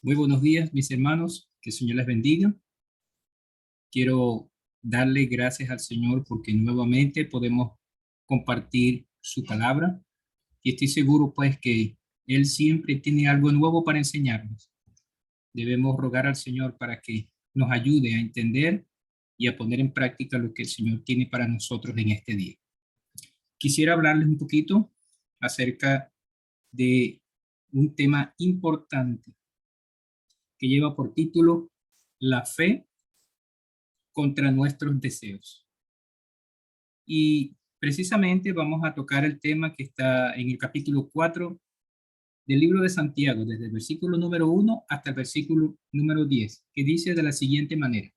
Muy buenos días, mis hermanos. Que el Señor les bendiga. Quiero darle gracias al Señor porque nuevamente podemos compartir su palabra y estoy seguro pues que Él siempre tiene algo nuevo para enseñarnos. Debemos rogar al Señor para que nos ayude a entender y a poner en práctica lo que el Señor tiene para nosotros en este día. Quisiera hablarles un poquito acerca de un tema importante que lleva por título La fe contra nuestros deseos. Y precisamente vamos a tocar el tema que está en el capítulo 4 del libro de Santiago, desde el versículo número 1 hasta el versículo número 10, que dice de la siguiente manera: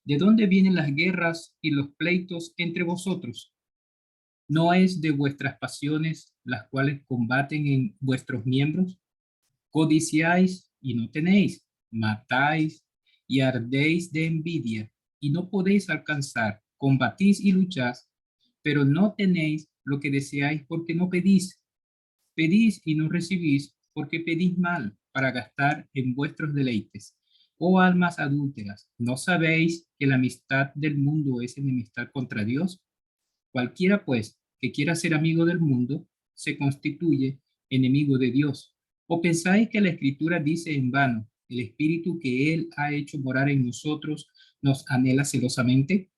¿De dónde vienen las guerras y los pleitos entre vosotros? ¿No es de vuestras pasiones las cuales combaten en vuestros miembros? Codiciáis y no tenéis, matáis y ardéis de envidia y no podéis alcanzar, combatís y lucháis, pero no tenéis lo que deseáis porque no pedís. Pedís y no recibís porque pedís mal para gastar en vuestros deleites. Oh almas adúlteras, ¿no sabéis que la amistad del mundo es enemistad contra Dios? Cualquiera, pues, que quiera ser amigo del mundo, se constituye enemigo de Dios. ¿O pensáis que la Escritura dice en vano, el Espíritu que Él ha hecho morar en nosotros nos anhela celosamente?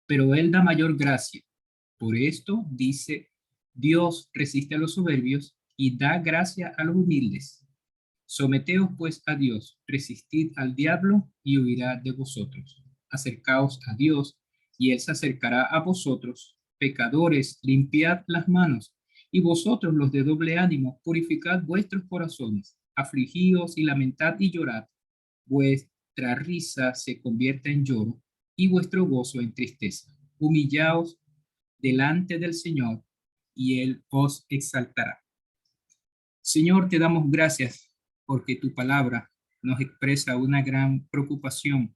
Pero Él da mayor gracia. Por esto dice, Dios resiste a los soberbios y da gracia a los humildes. Someteos pues a Dios, resistid al diablo y huirá de vosotros. Acercaos a Dios y Él se acercará a vosotros. Pecadores, limpiad las manos, y vosotros los de doble ánimo, purificad vuestros corazones. Afligíos y lamentad y llorad. Vuestra risa se convierta en lloro y vuestro gozo en tristeza. Humillaos delante del Señor y Él os exaltará. Señor, te damos gracias porque tu palabra nos expresa una gran preocupación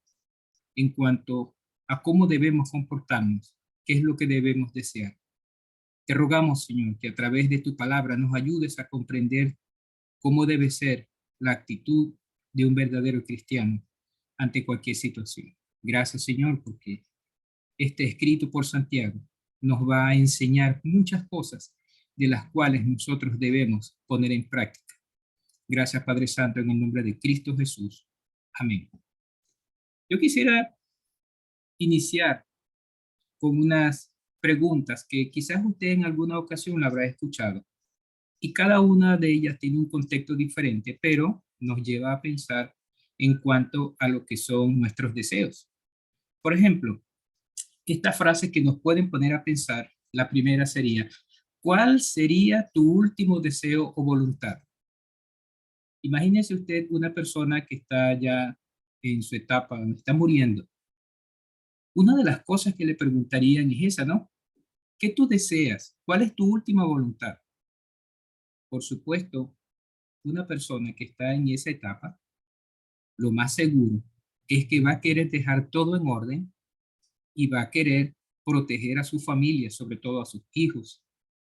en cuanto a cómo debemos comportarnos, qué es lo que debemos desear. Te rogamos, Señor, que a través de tu palabra nos ayudes a comprender cómo debe ser la actitud de un verdadero cristiano ante cualquier situación. Gracias, Señor, porque este escrito por Santiago nos va a enseñar muchas cosas de las cuales nosotros debemos poner en práctica. Gracias, Padre Santo, en el nombre de Cristo Jesús. Amén. Yo quisiera iniciar con unas preguntas que quizás usted en alguna ocasión la habrá escuchado y cada una de ellas tiene un contexto diferente, pero nos lleva a pensar en cuanto a lo que son nuestros deseos. Por ejemplo, estas frases que nos pueden poner a pensar, la primera sería, ¿cuál sería tu último deseo o voluntad? Imagínese usted una persona que está ya en su etapa, está muriendo. Una de las cosas que le preguntarían es esa, ¿no? ¿Qué tú deseas? ¿Cuál es tu última voluntad? Por supuesto, una persona que está en esa etapa, lo más seguro es que va a querer dejar todo en orden y va a querer proteger a su familia, sobre todo a sus hijos,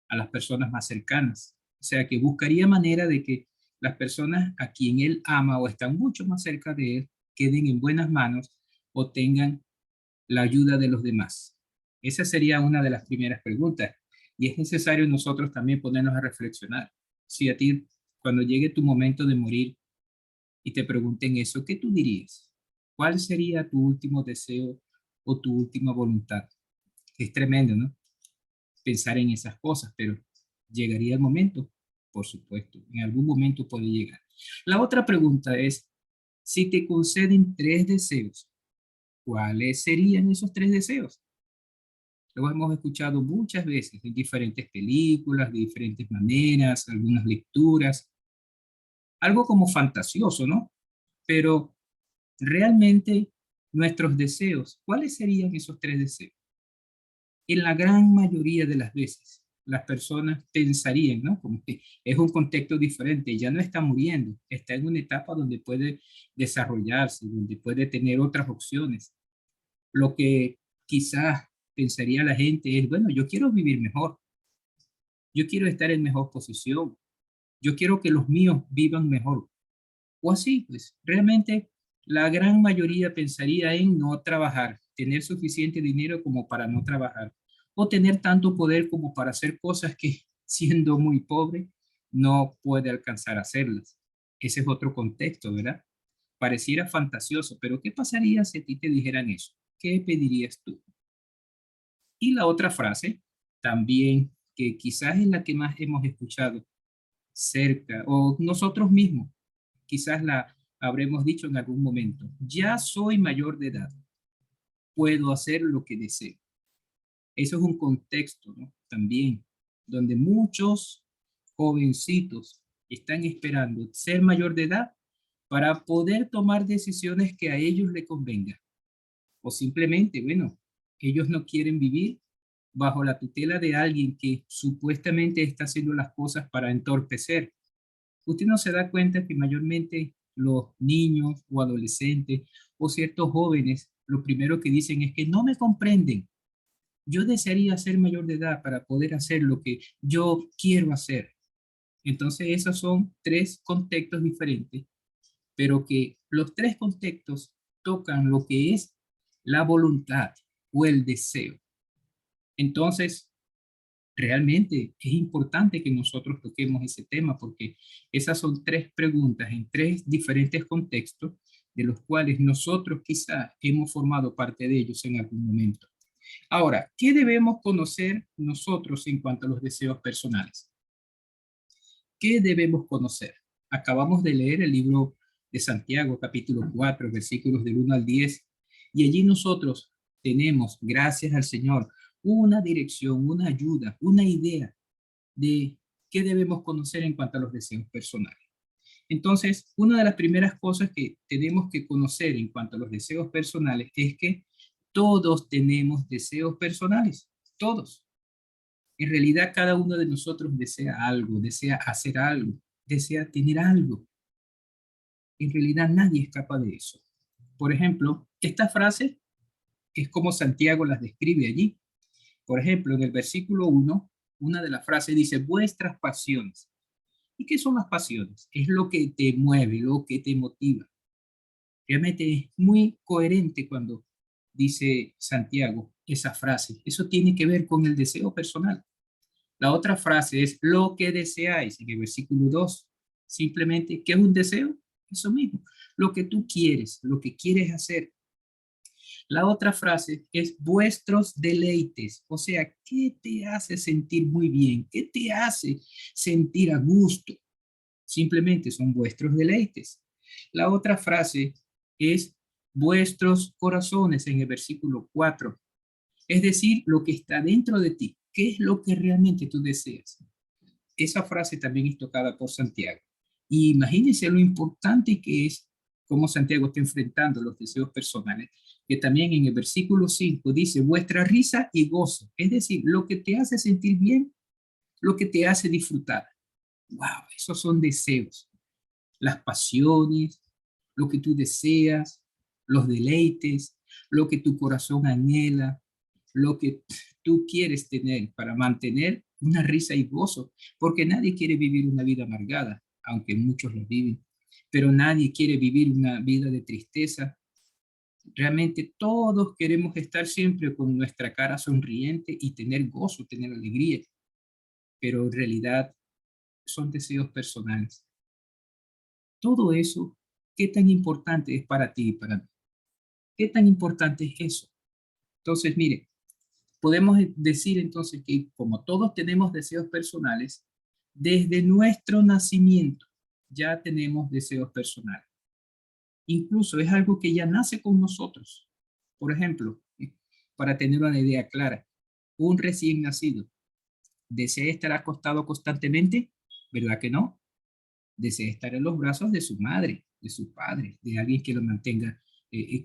a las personas más cercanas. O sea, que buscaría manera de que las personas a quien él ama o están mucho más cerca de él queden en buenas manos o tengan la ayuda de los demás. Esa sería una de las primeras preguntas. Y es necesario nosotros también ponernos a reflexionar. Si a ti, cuando llegue tu momento de morir y te pregunten eso, ¿qué tú dirías? ¿Cuál sería tu último deseo o tu última voluntad? Es tremendo, ¿no? Pensar en esas cosas, pero llegaría el momento, por supuesto, en algún momento puede llegar. La otra pregunta es, si te conceden tres deseos, ¿cuáles serían esos tres deseos? Lo hemos escuchado muchas veces en diferentes películas, de diferentes maneras, algunas lecturas, algo como fantasioso, ¿no? Pero realmente nuestros deseos, ¿cuáles serían esos tres deseos? En la gran mayoría de las veces, las personas pensarían, ¿no? Como que es un contexto diferente, ya no está muriendo, está en una etapa donde puede desarrollarse, donde puede tener otras opciones. Lo que quizás pensaría la gente es, bueno, yo quiero vivir mejor, yo quiero estar en mejor posición, yo quiero que los míos vivan mejor. O así, pues realmente la gran mayoría pensaría en no trabajar, tener suficiente dinero como para no trabajar, o tener tanto poder como para hacer cosas que siendo muy pobre no puede alcanzar a hacerlas. Ese es otro contexto, ¿verdad? Pareciera fantasioso, pero ¿qué pasaría si a ti te dijeran eso? ¿Qué pedirías tú? Y la otra frase, también, que quizás es la que más hemos escuchado cerca, o nosotros mismos, quizás la habremos dicho en algún momento, ya soy mayor de edad, puedo hacer lo que deseo. Eso es un contexto, ¿no? También, donde muchos jovencitos están esperando ser mayor de edad para poder tomar decisiones que a ellos les convengan. O simplemente, bueno, ellos no quieren vivir bajo la tutela de alguien que supuestamente está haciendo las cosas para entorpecer. Usted no se da cuenta que mayormente los niños o adolescentes o ciertos jóvenes, lo primero que dicen es que no me comprenden. Yo desearía ser mayor de edad para poder hacer lo que yo quiero hacer. Entonces, esos son tres contextos diferentes, pero que los tres contextos tocan lo que es la voluntad o el deseo. Entonces, realmente es importante que nosotros toquemos ese tema porque esas son tres preguntas en tres diferentes contextos de los cuales nosotros quizás hemos formado parte de ellos en algún momento. Ahora, ¿qué debemos conocer nosotros en cuanto a los deseos personales? ¿Qué debemos conocer? Acabamos de leer el libro de Santiago, capítulo 4, versículos del 1 al 10, y allí nosotros tenemos, gracias al Señor, una dirección, una ayuda, una idea de qué debemos conocer en cuanto a los deseos personales. Entonces, una de las primeras cosas que tenemos que conocer en cuanto a los deseos personales es que todos tenemos deseos personales, todos. En realidad, cada uno de nosotros desea algo, desea hacer algo, desea tener algo. En realidad, nadie escapa de eso. Por ejemplo, esta frase es como Santiago las describe allí. Por ejemplo, en el versículo 1, una de las frases dice, vuestras pasiones. ¿Y qué son las pasiones? Es lo que te mueve, lo que te motiva. Realmente es muy coherente cuando dice Santiago esa frase. Eso tiene que ver con el deseo personal. La otra frase es lo que deseáis en el versículo 2. Simplemente, ¿qué es un deseo? Eso mismo, lo que tú quieres, lo que quieres hacer. La otra frase es vuestros deleites, o sea, ¿qué te hace sentir muy bien? ¿Qué te hace sentir a gusto? Simplemente son vuestros deleites. La otra frase es vuestros corazones en el versículo 4, es decir, lo que está dentro de ti. ¿Qué es lo que realmente tú deseas? Esa frase también es tocada por Santiago. Y imagínense lo importante que es cómo Santiago está enfrentando los deseos personales, que también en el versículo 5 dice, vuestra risa y gozo, es decir, lo que te hace sentir bien, lo que te hace disfrutar. Wow, esos son deseos, las pasiones, lo que tú deseas, los deleites, lo que tu corazón anhela, lo que tú quieres tener para mantener una risa y gozo, porque nadie quiere vivir una vida amargada, aunque muchos lo viven, pero nadie quiere vivir una vida de tristeza. Realmente todos queremos estar siempre con nuestra cara sonriente y tener gozo, tener alegría, pero en realidad son deseos personales. Todo eso, ¿qué tan importante es para ti y para mí? ¿Qué tan importante es eso? Entonces, mire, podemos decir entonces que como todos tenemos deseos personales, desde nuestro nacimiento ya tenemos deseos personales. Incluso es algo que ya nace con nosotros. Por ejemplo, para tener una idea clara, un recién nacido desea estar acostado constantemente, ¿verdad que no? Desea estar en los brazos de su madre, de su padre, de alguien que lo mantenga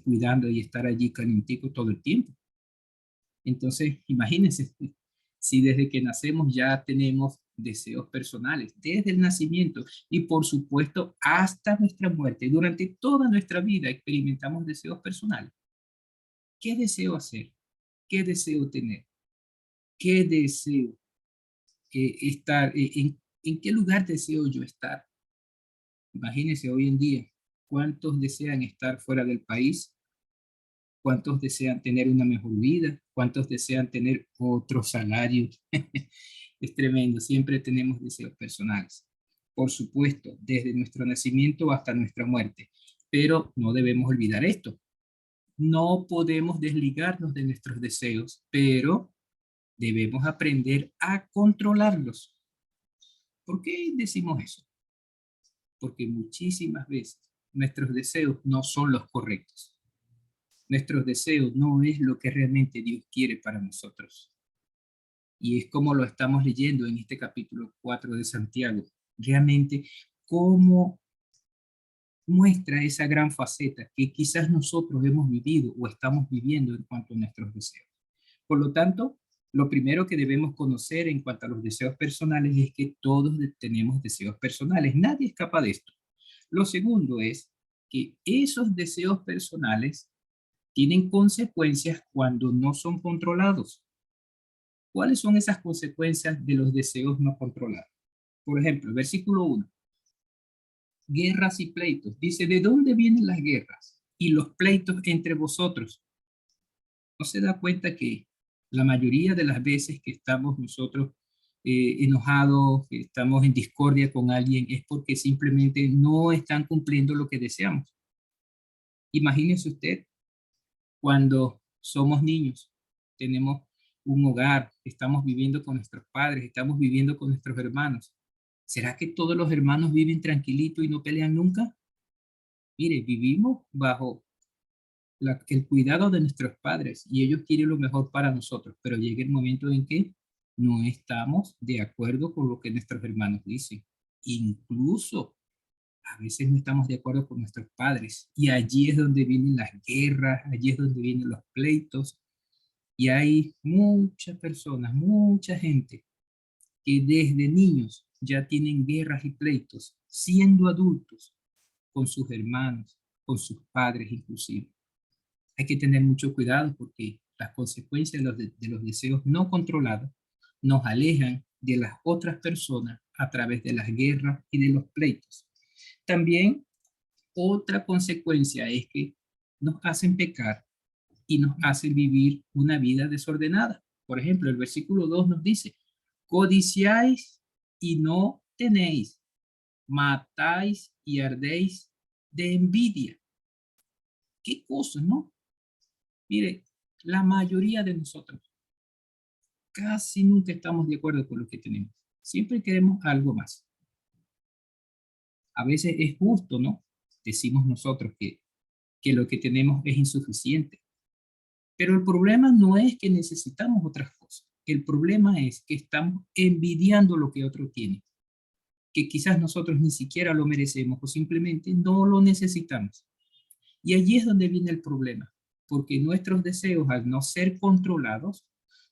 cuidando y estar allí calientico todo el tiempo. Entonces, imagínense, si desde que nacemos ya tenemos deseos personales, desde el nacimiento y por supuesto hasta nuestra muerte, durante toda nuestra vida experimentamos deseos personales. ¿Qué deseo hacer? ¿Qué deseo tener? ¿Qué deseo estar? ¿En qué lugar deseo yo estar? Imagínense hoy en día ¿Cuántos desean estar fuera del país? ¿Cuántos desean tener una mejor vida? ¿Cuántos desean tener otro salario? Es tremendo, siempre tenemos deseos personales. Por supuesto, desde nuestro nacimiento hasta nuestra muerte. Pero no debemos olvidar esto. No podemos desligarnos de nuestros deseos, pero debemos aprender a controlarlos. ¿Por qué decimos eso? Porque muchísimas veces nuestros deseos no son los correctos. Nuestros deseos no es lo que realmente Dios quiere para nosotros. Y es como lo estamos leyendo en este capítulo 4 de Santiago. Realmente, cómo muestra esa gran faceta que quizás nosotros hemos vivido o estamos viviendo en cuanto a nuestros deseos. Por lo tanto, lo primero que debemos conocer en cuanto a los deseos personales es que todos tenemos deseos personales. Nadie escapa de esto. Lo segundo es que esos deseos personales tienen consecuencias cuando no son controlados. ¿Cuáles son esas consecuencias de los deseos no controlados? Por ejemplo, versículo 1. Guerras y pleitos. Dice, ¿de dónde vienen las guerras y los pleitos entre vosotros? ¿No se da cuenta que la mayoría de las veces que estamos nosotros enojados, que estamos en discordia con alguien, es porque simplemente no están cumpliendo lo que deseamos? Imagínese usted cuando somos niños, tenemos un hogar, estamos viviendo con nuestros padres, estamos viviendo con nuestros hermanos. ¿Será que todos los hermanos viven tranquilito y no pelean nunca? Mire, vivimos bajo el cuidado de nuestros padres y ellos quieren lo mejor para nosotros, pero llega el momento en que no estamos de acuerdo con lo que nuestros hermanos dicen. Incluso a veces no estamos de acuerdo con nuestros padres y allí es donde vienen las guerras, allí es donde vienen los pleitos y hay muchas personas, mucha gente que desde niños ya tienen guerras y pleitos, siendo adultos, con sus hermanos, con sus padres inclusive. Hay que tener mucho cuidado porque las consecuencias de los deseos no controlados nos alejan de las otras personas a través de las guerras y de los pleitos. También otra consecuencia es que nos hacen pecar y nos hacen vivir una vida desordenada. Por ejemplo, el versículo 2 nos dice, codiciáis y no tenéis, matáis y ardéis de envidia. ¿Qué cosa, no? Mire, la mayoría de nosotros casi nunca estamos de acuerdo con lo que tenemos. Siempre queremos algo más. A veces es justo, ¿no? Decimos nosotros que lo que tenemos es insuficiente. Pero el problema no es que necesitamos otras cosas. El problema es que estamos envidiando lo que otro tiene, que quizás nosotros ni siquiera lo merecemos o simplemente no lo necesitamos. Y allí es donde viene el problema, porque nuestros deseos, al no ser controlados,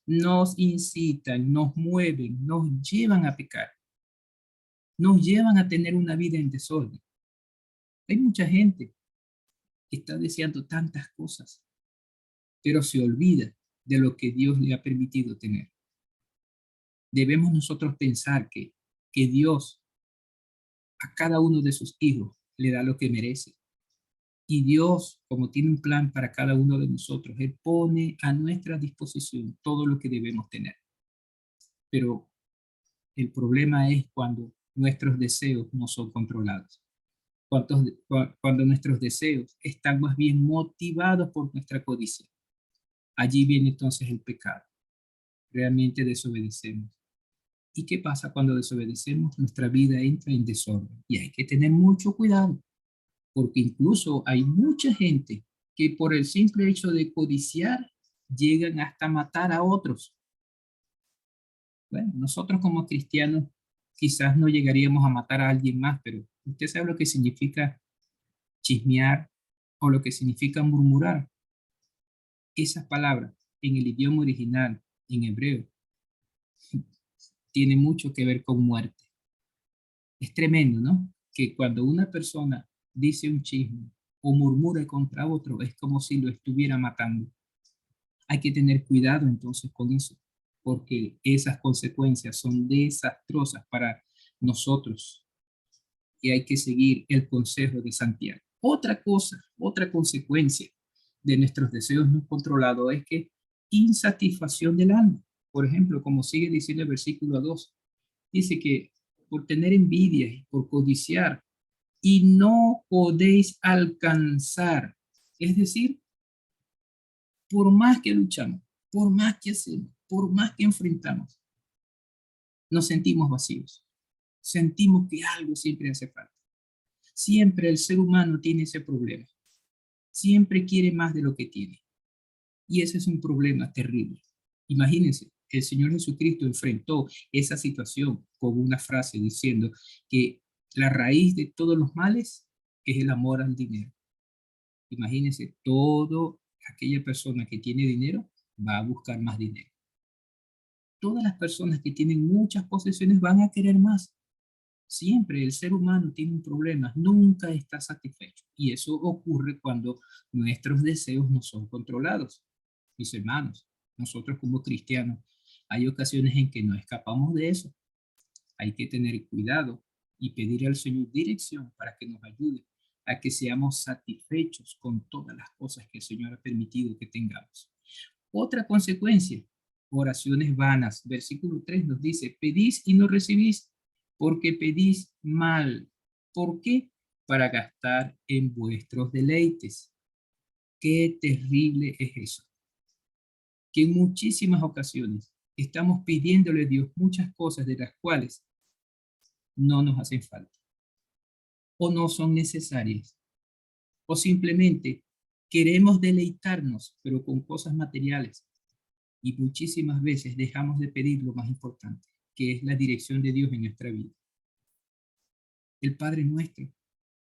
nos incitan, nos mueven, nos llevan a pecar, nos llevan a tener una vida en desorden. Hay mucha gente que está deseando tantas cosas, pero se olvida de lo que Dios le ha permitido tener. Debemos nosotros pensar que Dios a cada uno de sus hijos le da lo que merece. Y Dios, como tiene un plan para cada uno de nosotros, Él pone a nuestra disposición todo lo que debemos tener. Pero el problema es cuando nuestros deseos no son controlados. Cuando nuestros deseos están más bien motivados por nuestra codicia. Allí viene entonces el pecado. Realmente desobedecemos. ¿Y qué pasa cuando desobedecemos? Nuestra vida entra en desorden. Y hay que tener mucho cuidado, porque incluso hay mucha gente que por el simple hecho de codiciar llegan hasta matar a otros. Bueno, nosotros como cristianos quizás no llegaríamos a matar a alguien más, pero usted sabe lo que significa chismear o lo que significa murmurar. Esas palabras en el idioma original, en hebreo, tiene mucho que ver con muerte. Es tremendo, ¿no? Que cuando una persona dice un chisme o murmura contra otro, es como si lo estuviera matando. Hay que tener cuidado entonces con eso, porque esas consecuencias son desastrosas para nosotros y hay que seguir el consejo de Santiago. Otra cosa, otra consecuencia de nuestros deseos no controlados es que insatisfacción del alma. Por ejemplo, como sigue diciendo el versículo 2, dice que por tener envidia y por codiciar y no podéis alcanzar. Es decir, por más que luchamos, por más que hacemos, por más que enfrentamos, nos sentimos vacíos. Sentimos que algo siempre hace falta. Siempre el ser humano tiene ese problema. Siempre quiere más de lo que tiene. Y ese es un problema terrible. Imagínense, el Señor Jesucristo enfrentó esa situación con una frase diciendo que la raíz de todos los males es el amor al dinero. Imagínense, toda aquella persona que tiene dinero va a buscar más dinero. Todas las personas que tienen muchas posesiones van a querer más. Siempre el ser humano tiene un problema, nunca está satisfecho. Y eso ocurre cuando nuestros deseos no son controlados. Mis hermanos, nosotros como cristianos, hay ocasiones en que no escapamos de eso. Hay que tener cuidado y pedir al Señor dirección para que nos ayude a que seamos satisfechos con todas las cosas que el Señor ha permitido que tengamos. Otra consecuencia, oraciones vanas. Versículo 3 nos dice, pedís y no recibís, porque pedís mal. ¿Por qué? Para gastar en vuestros deleites. Qué terrible es eso. Que en muchísimas ocasiones estamos pidiéndole a Dios muchas cosas de las cuales no nos hacen falta o no son necesarias o simplemente queremos deleitarnos pero con cosas materiales y muchísimas veces dejamos de pedir lo más importante, que es la dirección de Dios en nuestra vida. El Padre Nuestro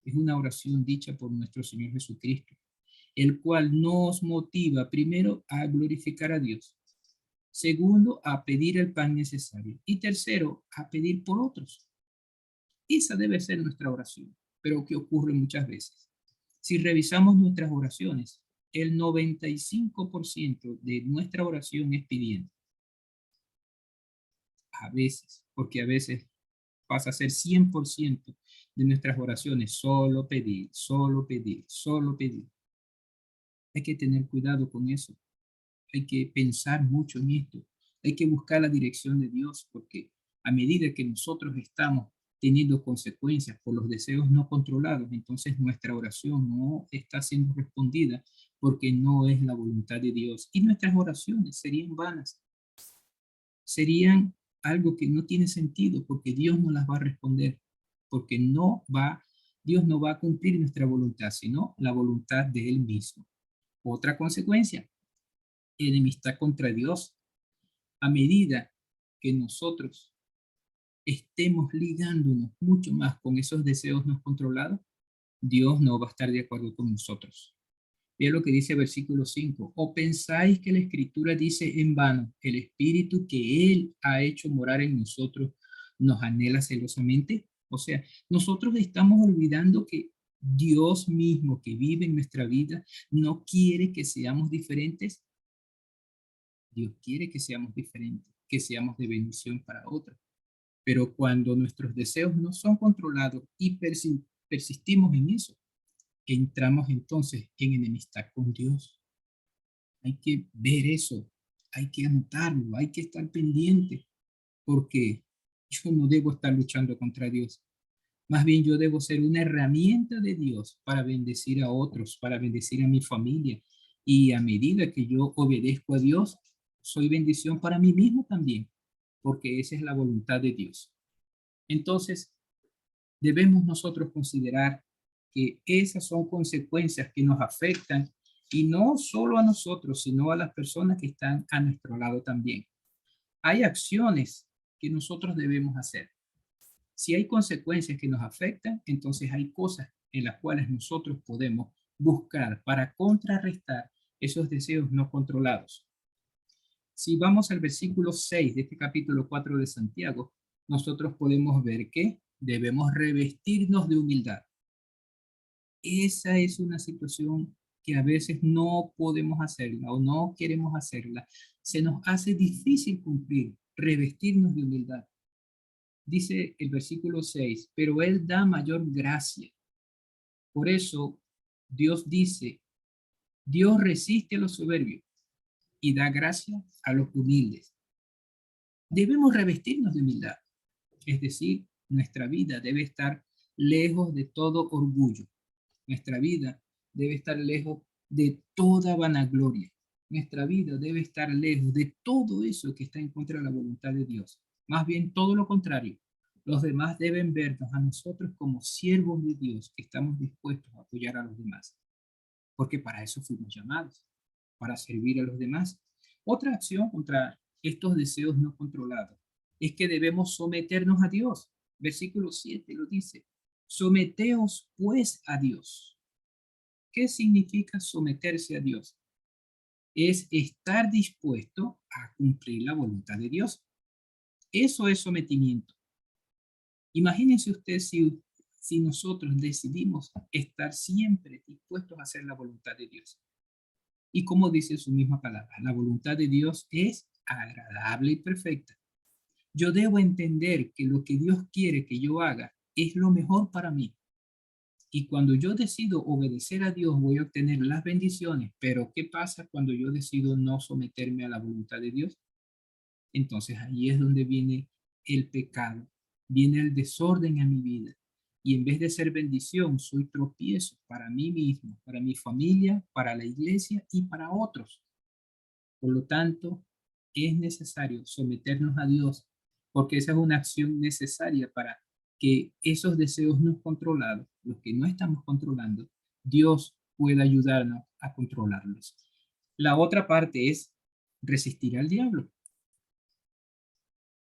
es una oración dicha por nuestro Señor Jesucristo, el cual nos motiva primero a glorificar a Dios, segundo a pedir el pan necesario y tercero a pedir por otros. Esa debe ser nuestra oración, pero que ocurre muchas veces. Si revisamos nuestras oraciones, el 95% de nuestra oración es pidiendo. A veces, porque a veces pasa a ser 100% de nuestras oraciones, solo pedir, solo pedir, solo pedir. Hay que tener cuidado con eso. Hay que pensar mucho en esto. Hay que buscar la dirección de Dios, porque a medida que nosotros estamos teniendo consecuencias por los deseos no controlados, entonces nuestra oración no está siendo respondida porque no es la voluntad de Dios. Y nuestras oraciones serían vanas, serían algo que no tiene sentido porque Dios no las va a responder, porque Dios no va a cumplir nuestra voluntad, sino la voluntad de Él mismo. Otra consecuencia, enemistad contra Dios. A medida que nosotros estemos ligándonos mucho más con esos deseos no controlados, Dios no va a estar de acuerdo con nosotros. Vean lo que dice el versículo 5. ¿O pensáis que la Escritura dice en vano, el Espíritu que Él ha hecho morar en nosotros nos anhela celosamente? O sea, nosotros estamos olvidando que Dios mismo que vive en nuestra vida no quiere que seamos diferentes. Dios quiere que seamos diferentes, que seamos de bendición para otros. Pero cuando nuestros deseos no son controlados y persistimos en eso, entramos entonces en enemistad con Dios. Hay que ver eso, hay que anotarlo, hay que estar pendiente, porque yo no debo estar luchando contra Dios. Más bien yo debo ser una herramienta de Dios para bendecir a otros, para bendecir a mi familia. Y a medida que yo obedezco a Dios, soy bendición para mí mismo también, porque esa es la voluntad de Dios. Entonces, debemos nosotros considerar que esas son consecuencias que nos afectan y no solo a nosotros, sino a las personas que están a nuestro lado también. Hay acciones que nosotros debemos hacer. Si hay consecuencias que nos afectan, entonces hay cosas en las cuales nosotros podemos buscar para contrarrestar esos deseos no controlados. Si vamos al versículo 6 de este capítulo 4 de Santiago, nosotros podemos ver que debemos revestirnos de humildad. Esa es una situación que a veces no podemos hacerla o no queremos hacerla. Se nos hace difícil cumplir, revestirnos de humildad. Dice el versículo 6, pero Él da mayor gracia. Por eso, Dios dice, Dios resiste a los soberbios y da gracia a los humildes. Debemos revestirnos de humildad, es decir, nuestra vida debe estar lejos de todo orgullo. Nuestra vida debe estar lejos de toda vanagloria. Nuestra vida debe estar lejos de todo eso que está en contra de la voluntad de Dios. Más bien todo lo contrario. Los demás deben vernos a nosotros como siervos de Dios que estamos dispuestos a apoyar a los demás. Porque para eso fuimos llamados, para servir a los demás. Otra acción contra estos deseos no controlados es que debemos someternos a Dios. Versículo 7 lo dice. Someteos pues a Dios. ¿Qué significa someterse a Dios? Es estar dispuesto a cumplir la voluntad de Dios. Eso es sometimiento. Imagínense usted si nosotros decidimos estar siempre dispuestos a hacer la voluntad de Dios. Y como dice su misma palabra, la voluntad de Dios es agradable y perfecta. Yo debo entender que lo que Dios quiere que yo haga es lo mejor para mí. Y cuando yo decido obedecer a Dios, voy a obtener las bendiciones. Pero ¿qué pasa cuando yo decido no someterme a la voluntad de Dios? Entonces ahí es donde viene el pecado, viene el desorden a mi vida. Y en vez de ser bendición, soy tropiezo para mí mismo, para mi familia, para la iglesia y para otros. Por lo tanto, es necesario someternos a Dios, porque esa es una acción necesaria para que esos deseos no controlados, los que no estamos controlando, Dios pueda ayudarnos a controlarlos. La otra parte es resistir al diablo.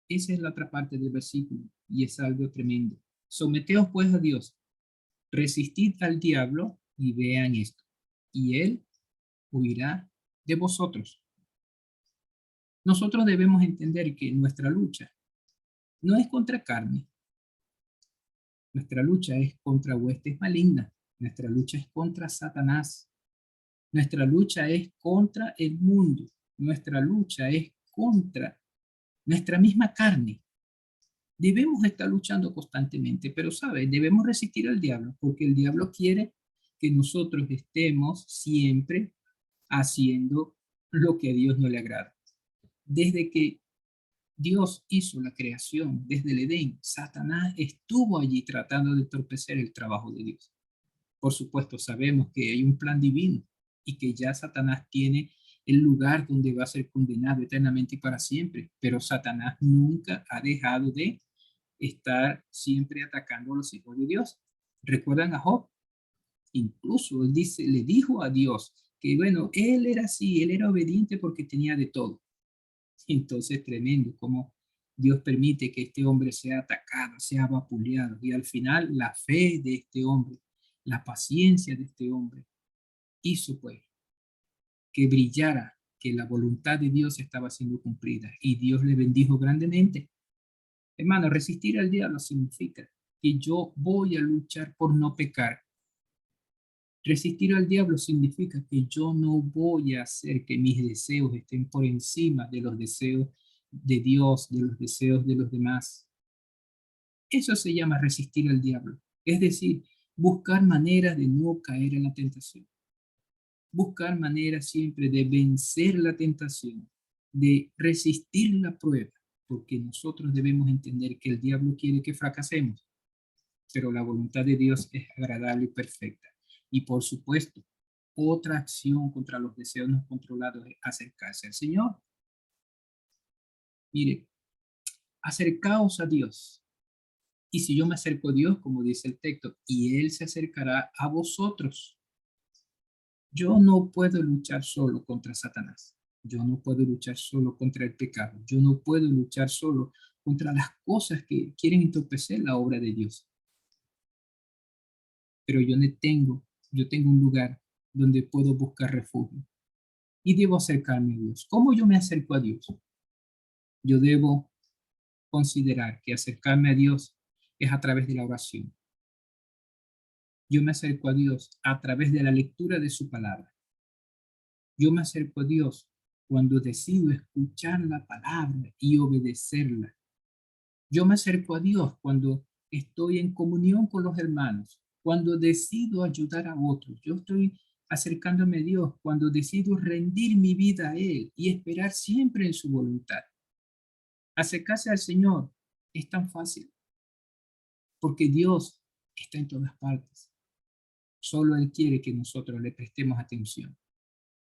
Esa es la otra parte del versículo y es algo tremendo. Someteos pues a Dios, resistid al diablo y vean esto, y él huirá de vosotros. Nosotros debemos entender que nuestra lucha no es contra carne, nuestra lucha es contra huestes malignas, nuestra lucha es contra Satanás, nuestra lucha es contra el mundo, nuestra lucha es contra nuestra misma carne. Debemos estar luchando constantemente, pero ¿sabes? Debemos resistir al diablo, porque el diablo quiere que nosotros estemos siempre haciendo lo que a Dios no le agrada. Desde que Dios hizo la creación, desde el Edén, Satanás estuvo allí tratando de entorpecer el trabajo de Dios. Por supuesto, sabemos que hay un plan divino y que ya Satanás tiene el lugar donde va a ser condenado eternamente y para siempre, pero Satanás nunca ha dejado de estar siempre atacando a los hijos de Dios. ¿Recuerdan a Job? Incluso él le dijo a Dios que, bueno, él era así, él era obediente porque tenía de todo. Entonces, tremendo como Dios permite que este hombre sea atacado, sea vapuleado, y al final la fe de este hombre, la paciencia de este hombre, hizo pues que brillara, que la voluntad de Dios estaba siendo cumplida, y Dios le bendijo grandemente. Hermano, resistir al diablo significa que yo voy a luchar por no pecar. Resistir al diablo significa que yo no voy a hacer que mis deseos estén por encima de los deseos de Dios, de los deseos de los demás. Eso se llama resistir al diablo. Es decir, buscar maneras de no caer en la tentación. Buscar maneras siempre de vencer la tentación, de resistir la prueba, porque nosotros debemos entender que el diablo quiere que fracasemos, pero la voluntad de Dios es agradable y perfecta. Y por supuesto, otra acción contra los deseos no controlados es acercarse al Señor. Mire, acercaos a Dios. Y si yo me acerco a Dios, como dice el texto, y Él se acercará a vosotros. Yo no puedo luchar solo contra Satanás. Yo no puedo luchar solo contra el pecado. Yo no puedo luchar solo contra las cosas que quieren entorpecer la obra de Dios. Pero yo tengo un lugar donde puedo buscar refugio y debo acercarme a Dios. ¿Cómo yo me acerco a Dios? Yo debo considerar que acercarme a Dios es a través de la oración. Yo me acerco a Dios a través de la lectura de su palabra. Yo me acerco a Dios cuando decido escuchar la palabra y obedecerla. Yo me acerco a Dios cuando estoy en comunión con los hermanos cuando decido ayudar a otros, yo estoy acercándome a Dios, cuando decido rendir mi vida a Él y esperar siempre en su voluntad. Acercarse al Señor es tan fácil, porque Dios está en todas partes. Solo Él quiere que nosotros le prestemos atención.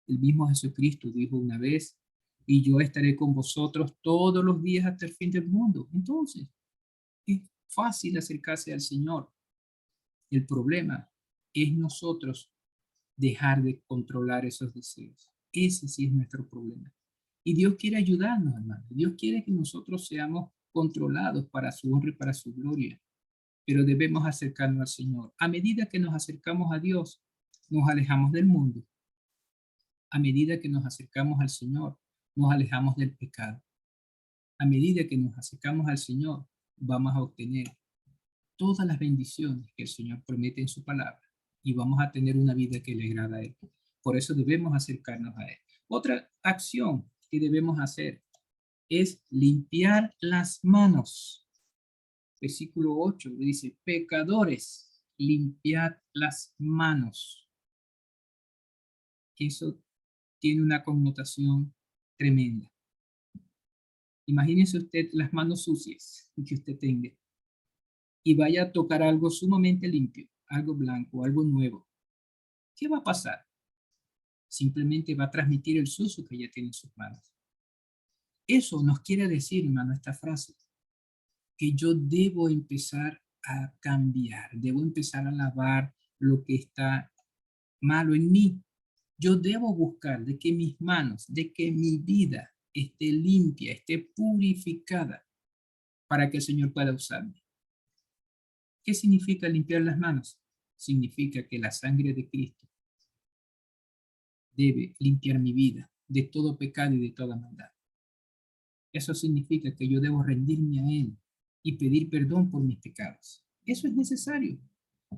El mismo Jesucristo dijo una vez, y yo estaré con vosotros todos los días hasta el fin del mundo. Entonces, es fácil acercarse al Señor. El problema es nosotros dejar de controlar esos deseos. Ese sí es nuestro problema. Y Dios quiere ayudarnos, hermano. Dios quiere que nosotros seamos controlados para su honra y para su gloria. Pero debemos acercarnos al Señor. A medida que nos acercamos a Dios, nos alejamos del mundo. A medida que nos acercamos al Señor, nos alejamos del pecado. A medida que nos acercamos al Señor, vamos a obtener todas las bendiciones que el Señor promete en su palabra y vamos a tener una vida que le agrada a Él. Por eso debemos acercarnos a Él. Otra acción que debemos hacer es limpiar las manos. Versículo 8 dice, pecadores, limpiad las manos. Eso tiene una connotación tremenda. Imagínese usted las manos sucias que usted tenga y vaya a tocar algo sumamente limpio, algo blanco, algo nuevo. ¿Qué va a pasar? Simplemente va a transmitir el sucio que ya tiene en sus manos. Eso nos quiere decir, hermano, esta frase, que yo debo empezar a cambiar, debo empezar a lavar lo que está malo en mí. Yo debo buscar de que mis manos, de que mi vida esté limpia, esté purificada para que el Señor pueda usarme. ¿Qué significa limpiar las manos? Significa que la sangre de Cristo debe limpiar mi vida de todo pecado y de toda maldad. Eso significa que yo debo rendirme a Él y pedir perdón por mis pecados. Eso es necesario.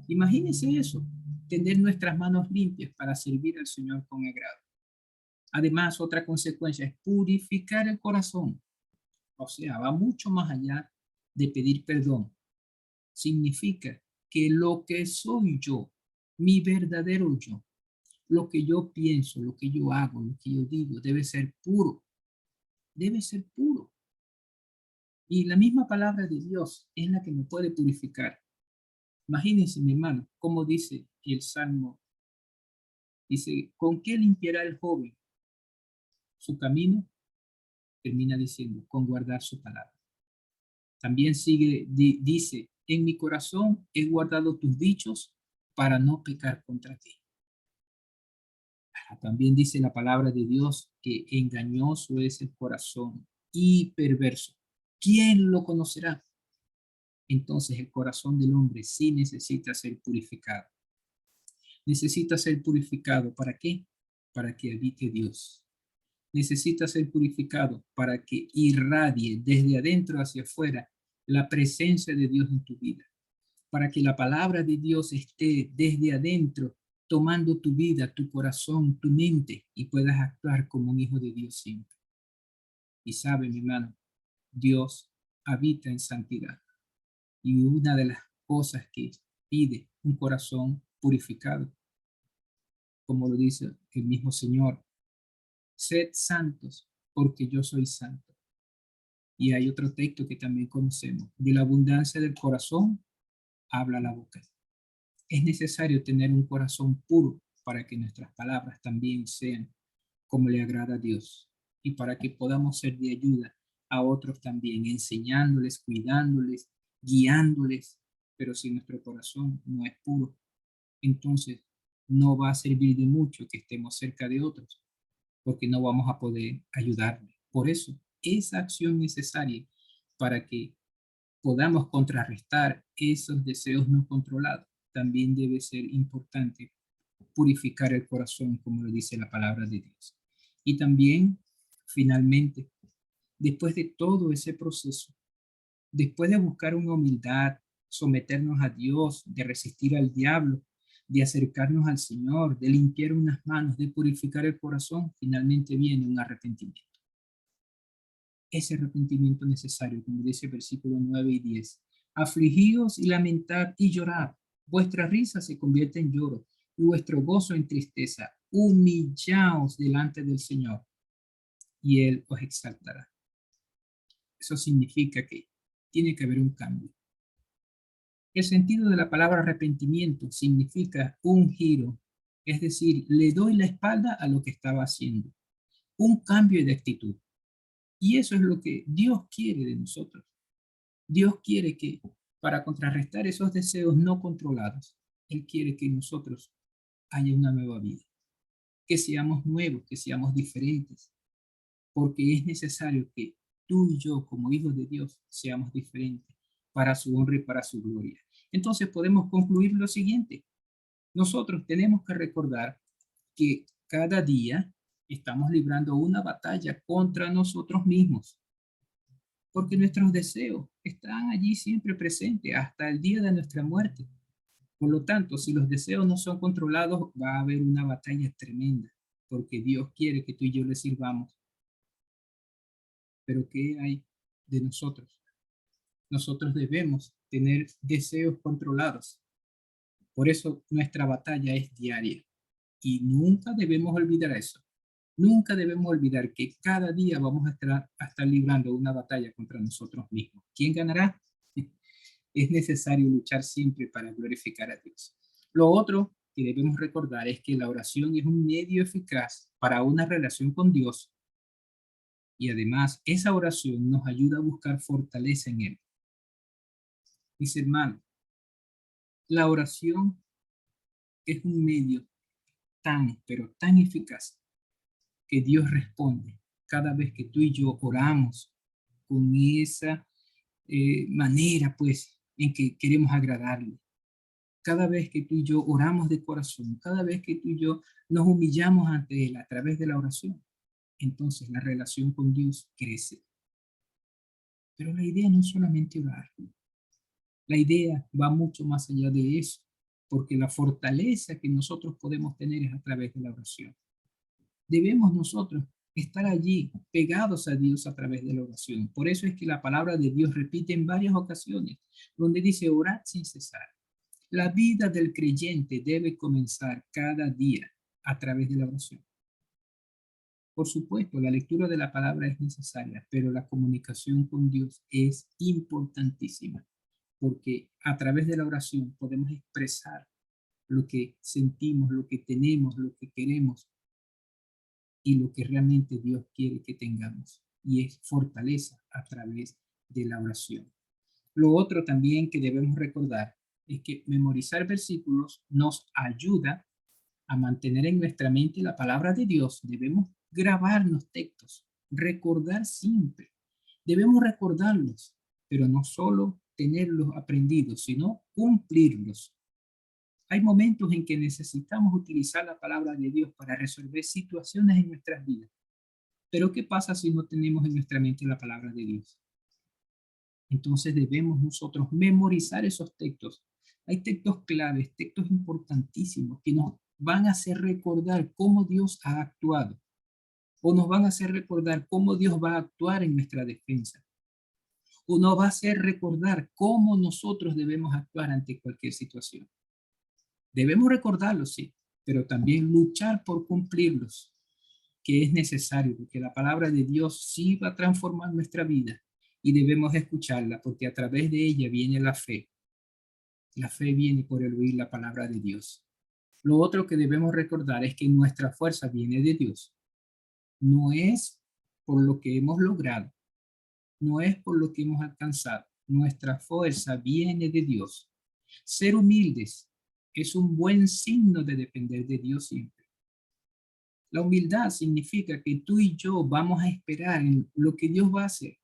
Imagínense eso, tener nuestras manos limpias para servir al Señor con agrado. Además, otra consecuencia es purificar el corazón. O sea, va mucho más allá de pedir perdón. Significa que lo que soy yo, mi verdadero yo, lo que yo pienso, lo que yo hago, lo que yo digo, debe ser puro. Debe ser puro. Y la misma palabra de Dios es la que me puede purificar. Imagínense, mi hermano, como dice el Salmo. Dice, ¿con qué limpiará el joven su camino? Termina diciendo, con guardar su palabra. También sigue, dice, en mi corazón he guardado tus dichos para no pecar contra ti. También dice la palabra de Dios que engañoso es el corazón y perverso. ¿Quién lo conocerá? Entonces el corazón del hombre sí necesita ser purificado. Necesita ser purificado. ¿Para qué? Para que habite Dios. Necesita ser purificado para que irradie desde adentro hacia afuera la presencia de Dios en tu vida. Para que la palabra de Dios esté desde adentro tomando tu vida, tu corazón, tu mente y puedas actuar como un hijo de Dios siempre. Y sabe, mi hermano, Dios habita en santidad. Y una de las cosas que pide un corazón purificado, como lo dice el mismo Señor, sed santos porque yo soy santo. Y hay otro texto que también conocemos, de la abundancia del corazón habla la boca. Es necesario tener un corazón puro para que nuestras palabras también sean como le agrada a Dios y para que podamos ser de ayuda a otros también, enseñándoles, cuidándoles, guiándoles. Pero si nuestro corazón no es puro, entonces no va a servir de mucho que estemos cerca de otros, porque no vamos a poder ayudarles. Por eso, esa acción necesaria para que podamos contrarrestar esos deseos no controlados, también debe ser importante purificar el corazón, como lo dice la palabra de Dios. Y también, finalmente, después de todo ese proceso, después de buscar una humildad, someternos a Dios, de resistir al diablo, de acercarnos al Señor, de limpiar unas manos, de purificar el corazón, finalmente viene un arrepentimiento. Ese arrepentimiento necesario, como dice el versículo 9 y 10. Afligíos y lamentad y llorad. Vuestra risa se convierte en lloro y vuestro gozo en tristeza. Humillaos delante del Señor y Él os exaltará. Eso significa que tiene que haber un cambio. El sentido de la palabra arrepentimiento significa un giro, es decir, le doy la espalda a lo que estaba haciendo, un cambio de actitud. Y eso es lo que Dios quiere de nosotros. Dios quiere que, para contrarrestar esos deseos no controlados, Él quiere que nosotros haya una nueva vida, que seamos nuevos, que seamos diferentes, porque es necesario que tú y yo, como hijos de Dios, seamos diferentes para su honra y para su gloria. Entonces podemos concluir lo siguiente. Nosotros tenemos que recordar que cada día estamos librando una batalla contra nosotros mismos, porque nuestros deseos están allí siempre presentes hasta el día de nuestra muerte. Por lo tanto, si los deseos no son controlados, va a haber una batalla tremenda, porque Dios quiere que tú y yo le sirvamos. Pero ¿qué hay de nosotros? Nosotros debemos tener deseos controlados. Por eso nuestra batalla es diaria. Y nunca debemos olvidar eso. Nunca debemos olvidar que cada día vamos a estar librando una batalla contra nosotros mismos. ¿Quién ganará? Es necesario luchar siempre para glorificar a Dios. Lo otro que debemos recordar es que la oración es un medio eficaz para una relación con Dios y además esa oración nos ayuda a buscar fortaleza en Él. Mis hermanos, la oración es un medio tan, pero tan eficaz que Dios responde cada vez que tú y yo oramos con esa manera, pues, en que queremos agradarle. Cada vez que tú y yo oramos de corazón, cada vez que tú y yo nos humillamos ante Él a través de la oración, entonces la relación con Dios crece. Pero la idea no es solamente orar. La idea va mucho más allá de eso, porque la fortaleza que nosotros podemos tener es a través de la oración. Debemos nosotros estar allí pegados a Dios a través de la oración. Por eso es que la palabra de Dios repite en varias ocasiones, donde dice orad sin cesar. La vida del creyente debe comenzar cada día a través de la oración. Por supuesto, la lectura de la palabra es necesaria, pero la comunicación con Dios es importantísima, porque a través de la oración podemos expresar lo que sentimos, lo que tenemos, lo que queremos y lo que realmente Dios quiere que tengamos. Y es fortaleza a través de la oración. Lo otro también que debemos recordar es que memorizar versículos nos ayuda a mantener en nuestra mente la palabra de Dios. Debemos grabarnos textos, recordar siempre. Debemos recordarlos, pero no solo tenerlos aprendidos, sino cumplirlos. Hay momentos en que necesitamos utilizar la palabra de Dios para resolver situaciones en nuestras vidas. Pero ¿qué pasa si no tenemos en nuestra mente la palabra de Dios? Entonces debemos nosotros memorizar esos textos. Hay textos claves, textos importantísimos que nos van a hacer recordar cómo Dios ha actuado o nos van a hacer recordar cómo Dios va a actuar en nuestra defensa o nos va a hacer recordar cómo nosotros debemos actuar ante cualquier situación. Debemos recordarlos, sí, pero también luchar por cumplirlos, que es necesario, porque la palabra de Dios sí va a transformar nuestra vida y debemos escucharla, porque a través de ella viene la fe. La fe viene por el oír la palabra de Dios. Lo otro que debemos recordar es que nuestra fuerza viene de Dios. No es por lo que hemos logrado, no es por lo que hemos alcanzado. Nuestra fuerza viene de Dios. Ser humildes es un buen signo de depender de Dios siempre. La humildad significa que tú y yo vamos a esperar en lo que Dios va a hacer.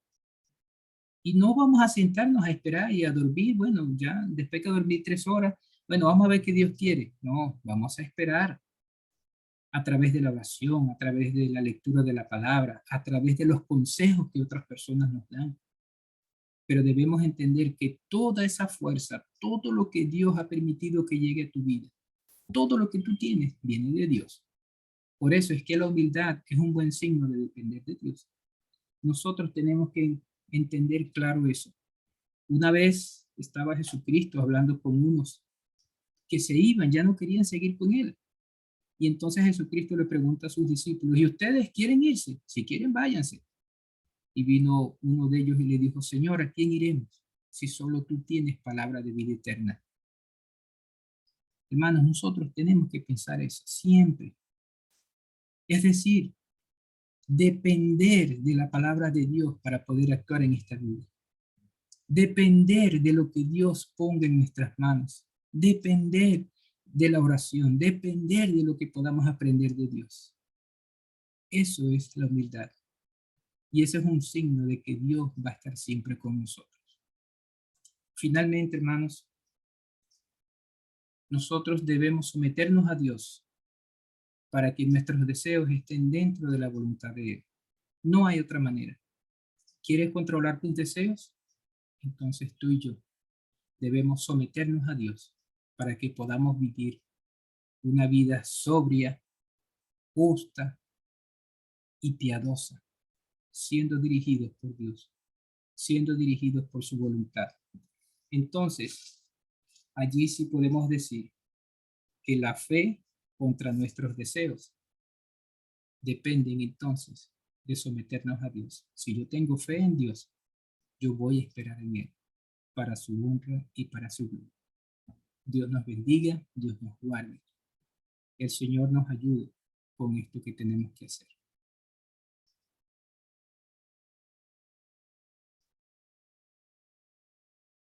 Y no vamos a sentarnos a esperar y a dormir, bueno, ya después que dormir 3 horas, bueno, vamos a ver qué Dios quiere. No, vamos a esperar a través de la oración, a través de la lectura de la palabra, a través de los consejos que otras personas nos dan. Pero debemos entender que toda esa fuerza, todo lo que Dios ha permitido que llegue a tu vida, todo lo que tú tienes, viene de Dios. Por eso es que la humildad es un buen signo de depender de Dios. Nosotros tenemos que entender claro eso. Una vez estaba Jesucristo hablando con unos que se iban, ya no querían seguir con él. Y entonces Jesucristo le pregunta a sus discípulos, ¿y ustedes quieren irse? Si quieren, váyanse. Y vino uno de ellos y le dijo, Señor, ¿a quién iremos? Si solo tú tienes palabra de vida eterna. Hermanos, nosotros tenemos que pensar eso siempre. Es decir, depender de la palabra de Dios para poder actuar en esta vida. Depender de lo que Dios ponga en nuestras manos. Depender de la oración. Depender de lo que podamos aprender de Dios. Eso es la humildad. Y ese es un signo de que Dios va a estar siempre con nosotros. Finalmente, hermanos, nosotros debemos someternos a Dios para que nuestros deseos estén dentro de la voluntad de Él. No hay otra manera. ¿Quieres controlar tus deseos? Entonces tú y yo debemos someternos a Dios para que podamos vivir una vida sobria, justa y piadosa, siendo dirigidos por Dios, siendo dirigidos por su voluntad. Entonces, allí sí podemos decir que la fe contra nuestros deseos dependen entonces de someternos a Dios. Si yo tengo fe en Dios, yo voy a esperar en Él para su honra y para su gloria. Dios nos bendiga, Dios nos guarde. El Señor nos ayude con esto que tenemos que hacer.